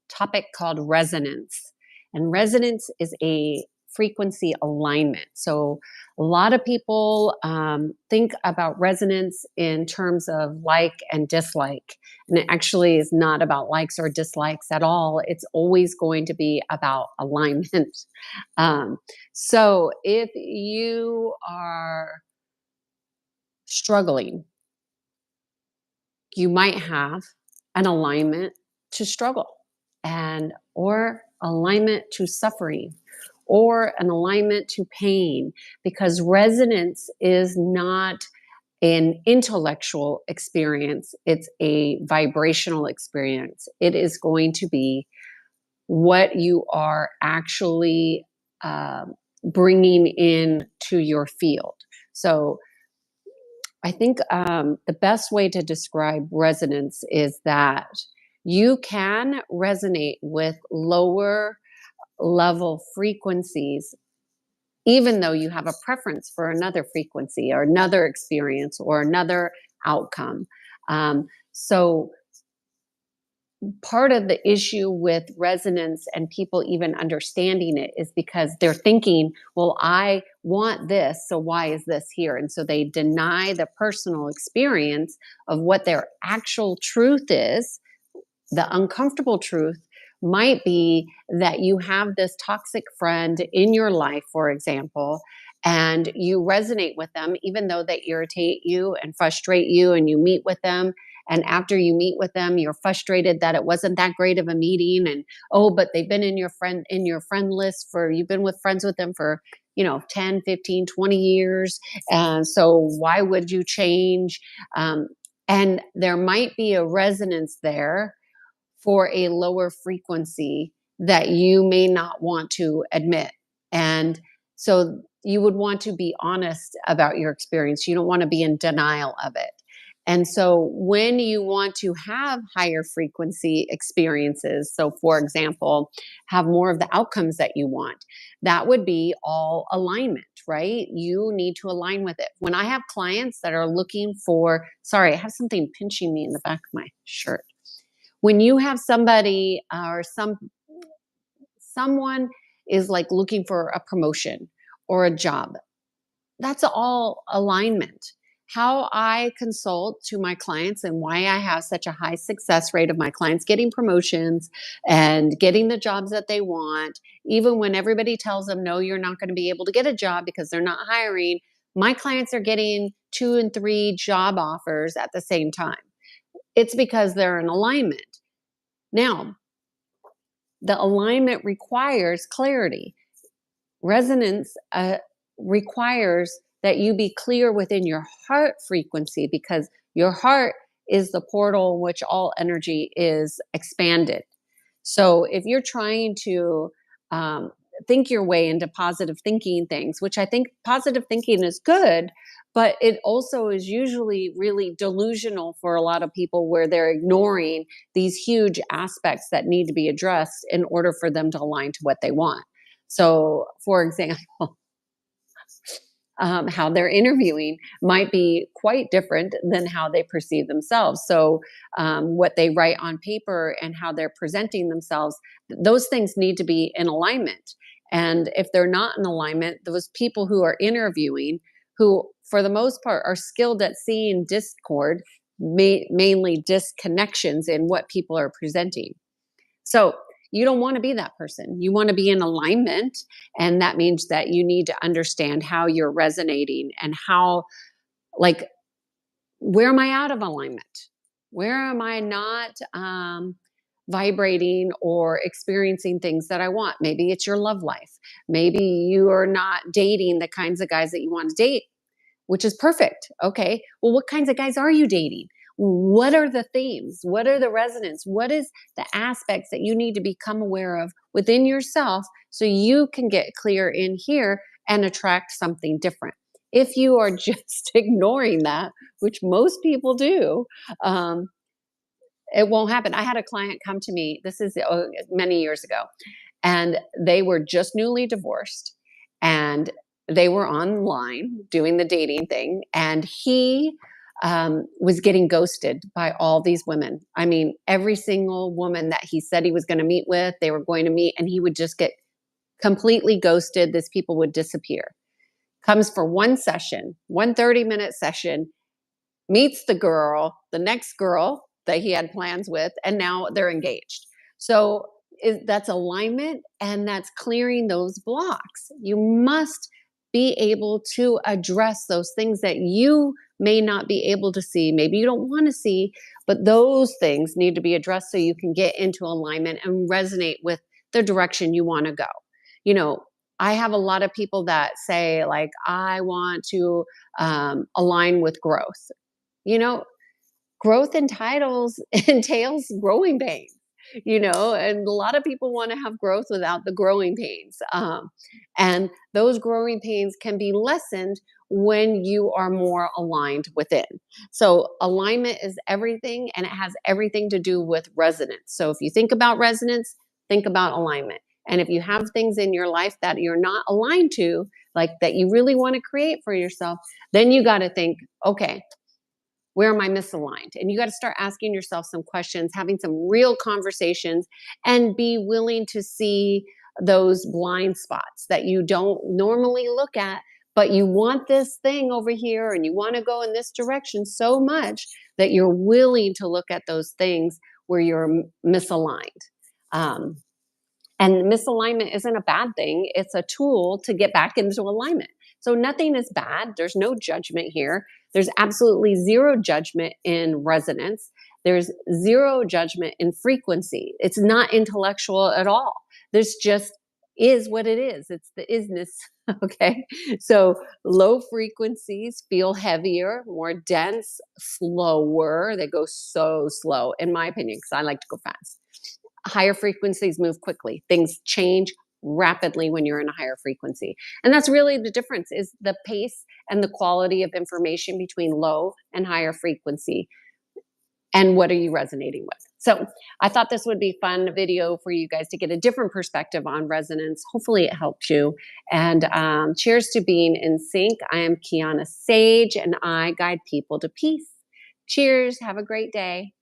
topic called resonance. And resonance is a frequency alignment. So a lot of people think about resonance in terms of like and dislike. And it actually is not about likes or dislikes at all. It's always going to be about alignment. um, so if you are struggling, you might have an alignment to struggle and or alignment to suffering or an alignment to pain, because resonance is not an intellectual experience, it's a vibrational experience. It is going to be what you are actually bringing in to your field. So I think the best way to describe resonance is that you can resonate with lower level frequencies, even though you have a preference for another frequency or another experience or another outcome. So part of the issue with resonance and people even understanding it is because they're thinking, well, I want this, so why is this here? And so they deny the personal experience of what their actual truth is. The uncomfortable truth might be that you have this toxic friend in your life, for example, and you resonate with them, even though they irritate you and frustrate you, and you meet with them. And after you meet with them, you're frustrated that it wasn't that great of a meeting. And oh, but they've been in your friend list for, you've been with friends with them for, 10, 15, 20 years. And so why would you change? And there might be a resonance there for a lower frequency that you may not want to admit. And so you would want to be honest about your experience. You don't want to be in denial of it. And so when you want to have higher frequency experiences, so for example, have more of the outcomes that you want, that would be all alignment, right? You need to align with it. When I have clients that are looking for, sorry, I have something pinching me in the back of my shirt. When you have somebody or someone is like looking for a promotion or a job, that's all alignment. How I consult to my clients and why I have such a high success rate of my clients getting promotions and getting the jobs that they want, even when everybody tells them, no, you're not going to be able to get a job because they're not hiring. My clients are getting 2 and 3 job offers at the same time. It's because they're in alignment. Now, the alignment requires clarity. Resonance requires that you be clear within your heart frequency, because your heart is the portal in which all energy is expanded. So if you're trying to think your way into positive thinking things, which I think positive thinking is good, but it also is usually really delusional for a lot of people, where they're ignoring these huge aspects that need to be addressed in order for them to align to what they want. So, for example, how they're interviewing might be quite different than how they perceive themselves. So, what they write on paper and how they're presenting themselves, those things need to be in alignment. And if they're not in alignment, those people who are interviewing, who for the most part are skilled at seeing discord, mainly disconnections in what people are presenting. So, you don't want to be that person. You want to be in alignment. And that means that you need to understand how you're resonating and how, like, where am I out of alignment? Where am I not vibrating or experiencing things that I want? Maybe it's your love life. Maybe you are not dating the kinds of guys that you want to date, which is perfect. Okay. Well, what kinds of guys are you dating? What are the themes? What are the resonance? What is the aspects that you need to become aware of within yourself so you can get clear in here and attract something different? If you are just ignoring that, which most people do, it won't happen. I had a client come to me, this is many years ago, and they were just newly divorced, and they were online doing the dating thing, and he was getting ghosted by all these women. I mean, every single woman that he said he was going to meet with, they were going to meet, and he would just get completely ghosted. These people would disappear. Comes for one session, 1 30-minute session, meets the girl, the next girl that he had plans with, and now they're engaged. So that's alignment, and that's clearing those blocks. You must be able to address those things that you may not be able to see. Maybe you don't want to see, but those things need to be addressed so you can get into alignment and resonate with the direction you want to go. You know, I have a lot of people that say, like, I want to align with growth. You know, growth entails growing pains, and a lot of people want to have growth without the growing pains. And those growing pains can be lessened when you are more aligned within. So, alignment is everything, and it has everything to do with resonance. So, if you think about resonance, think about alignment. And if you have things in your life that you're not aligned to, like that you really want to create for yourself, then you got to think, okay, where am I misaligned? And you got to start asking yourself some questions, having some real conversations, and be willing to see those blind spots that you don't normally look at, but you want this thing over here and you want to go in this direction so much that you're willing to look at those things where you're misaligned. Um, and misalignment isn't a bad thing. It's a tool to get back into alignment. So nothing is bad. There's no judgment here. There's absolutely zero judgment in resonance. There's zero judgment in frequency. It's not intellectual at all. This just is what it is. It's the isness. Okay. So low frequencies feel heavier, more dense, slower. They go so slow, in my opinion, because I like to go fast. Higher frequencies move quickly. Things change rapidly when you're in a higher frequency. And that's really the difference, is the pace and the quality of information between low and higher frequency. And what are you resonating with? So I thought this would be a fun video for you guys to get a different perspective on resonance. Hopefully it helped you. And cheers to being in sync. I am Kiana Sage, and I guide people to peace. Cheers. Have a great day.